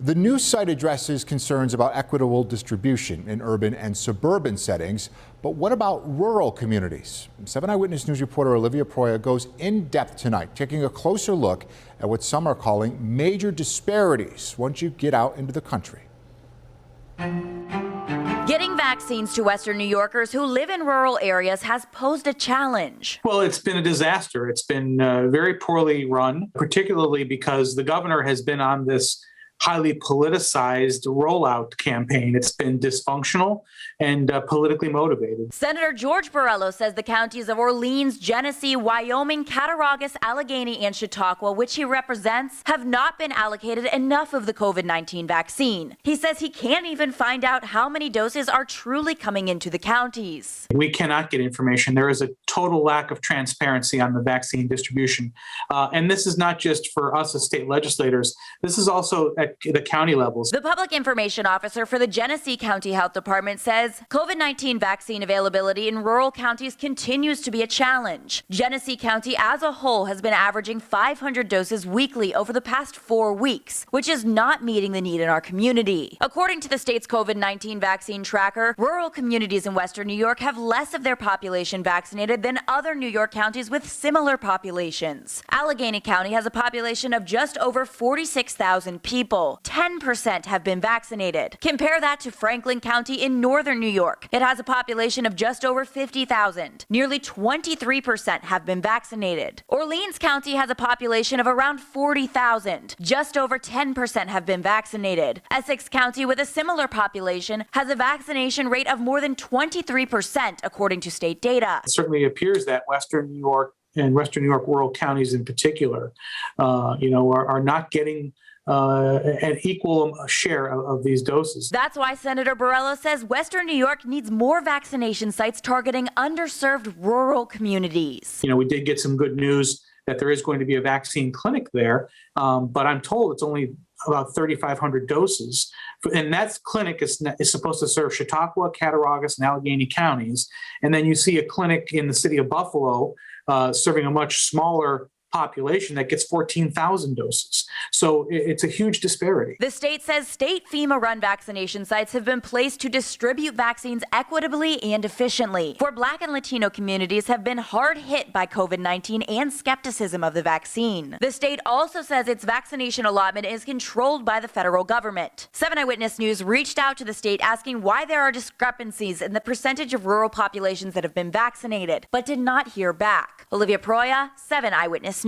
The new site addresses concerns about equitable distribution in urban and suburban settings, but what about rural communities? 7 Eyewitness News reporter Olivia Proya goes in depth tonight, taking a closer look at what some are calling major disparities once you get out into the country. Getting vaccines to Western New Yorkers who live in rural areas has posed a challenge. Well, it's been a disaster. It's been very poorly run, particularly because the governor has been on this highly politicized rollout campaign. It's been dysfunctional and politically motivated. Senator George Borrello says the counties of Orleans, Genesee, Wyoming, Cattaraugus, Allegany and Chautauqua, which he represents, have not been allocated enough of the COVID-19 vaccine. He says he can't even find out how many doses are truly coming into the counties. We cannot get information. There is a total lack of transparency on the vaccine distribution. And this is not just for us as state legislators. This is also at the county levels. The public information officer for the Genesee County Health Department says COVID-19 vaccine availability in rural counties continues to be a challenge. Genesee County as a whole has been averaging 500 doses weekly over the past 4 weeks, which is not meeting the need in our community. According to the state's COVID-19 vaccine tracker, rural communities in Western New York have less of their population vaccinated than other New York counties with similar populations. Allegheny County has a population of just over 46,000 people. 10% have been vaccinated. Compare that to Franklin County in northern New York. It has a population of just over 50,000. Nearly 23% have been vaccinated. Orleans County has a population of around 40,000. Just over 10% have been vaccinated. Essex County, with a similar population, has a vaccination rate of more than 23%, according to state data. It certainly appears that Western New York and Western New York rural counties in particular, are not getting an equal share of these doses. That's why Senator Borrello says Western New York needs more vaccination sites targeting underserved rural communities. We did get some good news that there is going to be a vaccine clinic there, but I'm told it's only about 3,500 doses. And that clinic is supposed to serve Chautauqua, Cattaraugus, and Allegany counties. And then you see a clinic in the city of Buffalo serving a much smaller population that gets 14,000 doses. So it's a huge disparity. The state says state FEMA-run vaccination sites have been placed to distribute vaccines equitably and efficiently. For Black and Latino communities have been hard hit by COVID-19 and skepticism of the vaccine. The state also says its vaccination allotment is controlled by the federal government. 7 Eyewitness News reached out to the state asking why there are discrepancies in the percentage of rural populations that have been vaccinated, but did not hear back. Olivia Proya, 7 Eyewitness News.